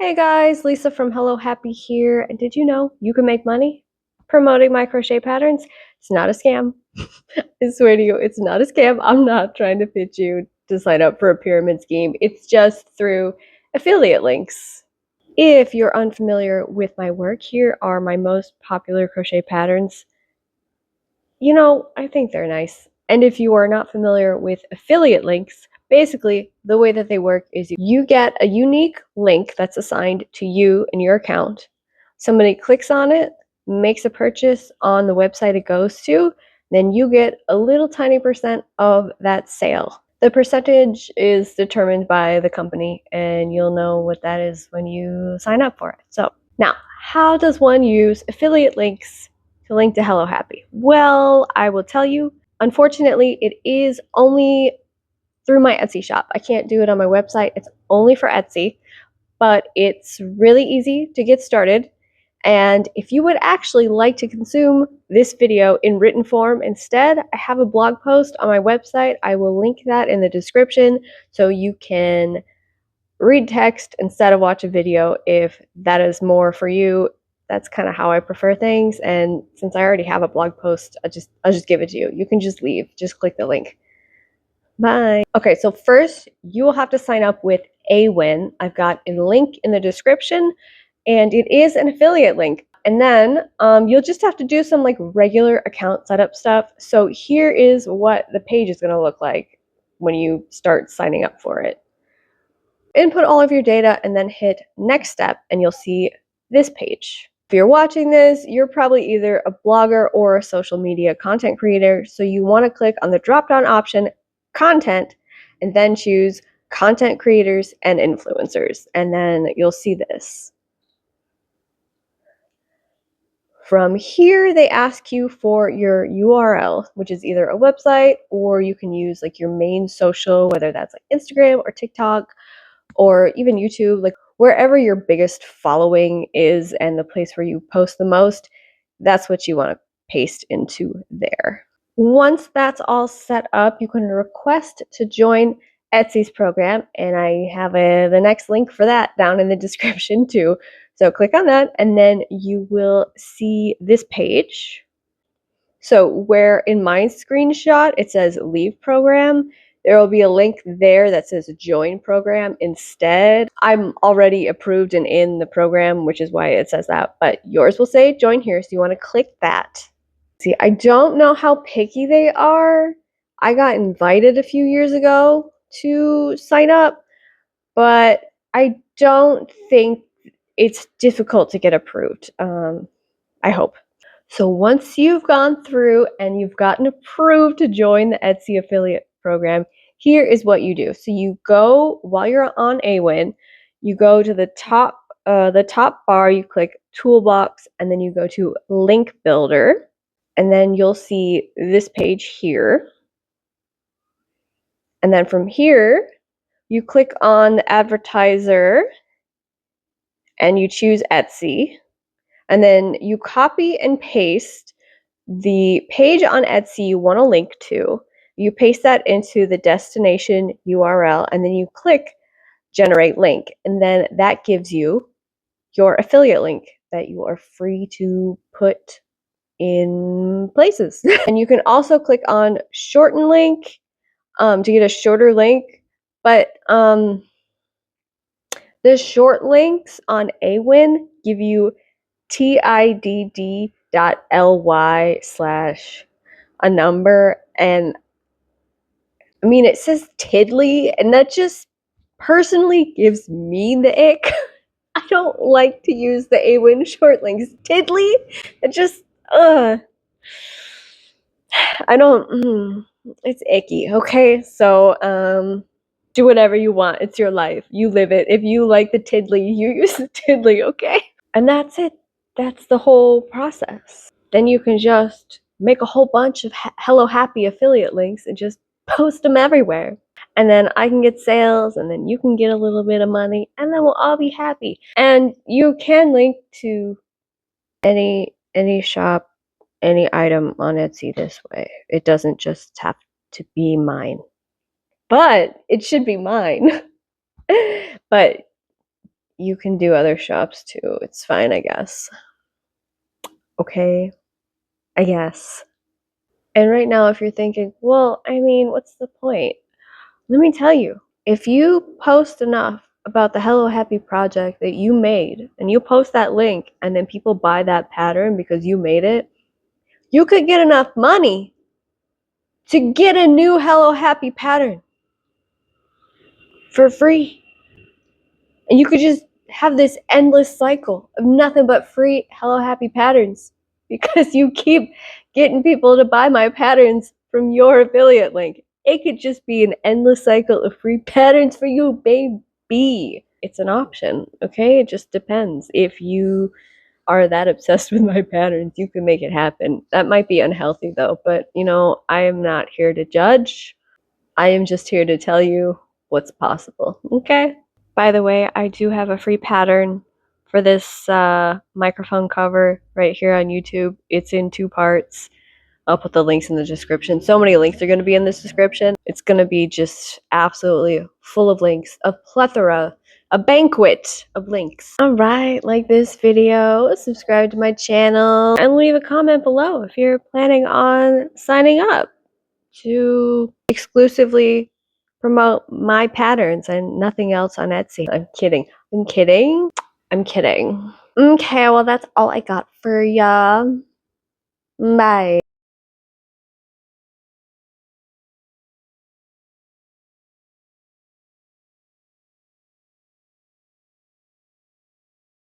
Hey guys, Lisa from Hellohappy here. And did you know you can make money promoting my crochet patterns? It's not a scam. I swear to you, it's not a scam. I'm not trying to pitch you to sign up for a pyramid scheme. It's just through affiliate links. If you're unfamiliar with my work, here are my most popular crochet patterns. I think they're nice. And if you are not familiar with affiliate links, basically the way that they work is you get a unique link that's assigned to you and your account. Somebody clicks on it, makes a purchase on the website it goes to, then you get a little tiny percent of that sale. The percentage is determined by the company, and you'll know what that is when you sign up for it. So now, how does one use affiliate links to link to Hellohappy? Well, I will tell you, unfortunately, it is only through my Etsy shop. I can't do it on my website. It's only for Etsy, but it's really easy to get started. And if you would actually like to consume this video in written form instead, I have a blog post on my website. I will link that in the description so you can read text instead of watch a video if that is more for you. That's kind of how I prefer things. And since I already have a blog post, I'll just give it to you. You can just leave. Just click the link. Bye. Okay, so first you will have to sign up with AWin. I've got a link in the description, and it is an affiliate link. And then you'll just have to do some like regular account setup stuff. So here is what the page is going to look like when you start signing up for it. Input all of your data and then hit next step, and you'll see this page. If you're watching this, you're probably either a blogger or a social media content creator. So you want to click on the drop-down option, content, and then choose content creators and influencers. And then you'll see this. From here, they ask you for your URL, which is either a website or you can use like your main social, whether that's like Instagram or TikTok or even YouTube, like wherever your biggest following is and the place where you post the most, that's what you want to paste into there. Once that's all set up, you can request to join Etsy's program, and I have the next link for that down in the description too. So click on that, and then you will see this page. So where in my screenshot it says leave program, there will be a link there that says join program instead. I'm already approved and in the program, which is why it says that, but yours will say join here, so you want to click that. See, I don't know how picky they are. I got invited a few years ago to sign up, but I don't think it's difficult to get approved. I hope. So once you've gone through and you've gotten approved to join the Etsy affiliate program, here is what you do. So you go, while you're on AWin, you go to the top bar, you click Toolbox, and then you go to Link Builder, and then you'll see this page here. And then from here, you click on the advertiser, and you choose Etsy. And then you copy and paste the page on Etsy you want to link to. You paste that into the destination URL, and then you click generate link. And then that gives you your affiliate link that you are free to put in places. And you can also click on shorten link to get a shorter link. But the short links on AWin give you tidd.ly/a number, and I mean it says tiddly, and that just personally gives me the ick. I don't like to use the AWin short links. Tiddly, it just I don't it's icky. Okay, so do whatever you want. It's your life. You live it. If you like the tiddly, you use the tiddly, okay? And that's it. That's the whole process. Then you can just make a whole bunch of HelloHappy affiliate links and just post them everywhere. And then I can get sales, and then you can get a little bit of money, and then we'll all be happy. And you can link to any shop, any item on Etsy this way. It doesn't just have to be mine. But it should be mine. But you can do other shops too. It's fine, I guess. Okay, I guess. And right now, if you're thinking, well, I mean, what's the point? Let me tell you, if you post enough about the HELLOhappy project that you made, and you post that link, and then people buy that pattern because you made it, you could get enough money to get a new HELLOhappy pattern for free. And you could just have this endless cycle of nothing but free HELLOhappy patterns because you keep getting people to buy my patterns from your affiliate link. It could just be an endless cycle of free patterns for you, baby. It's an option, okay? It just depends. If you are that obsessed with my patterns, you can make it happen. That might be unhealthy though, but you know, I am not here to judge. I am just here to tell you what's possible, okay? By the way, I do have a free pattern for this microphone cover right here on YouTube. It's in 2 parts. I'll put the links in the description. So many links are going to be in this description. It's going to be just absolutely full of links, a plethora, a banquet of links. All right, like this video, subscribe to my channel, and leave a comment below if you're planning on signing up to exclusively promote my patterns and nothing else on Etsy. I'm kidding. I'm kidding. I'm kidding. Okay, well, that's all I got for ya. Bye.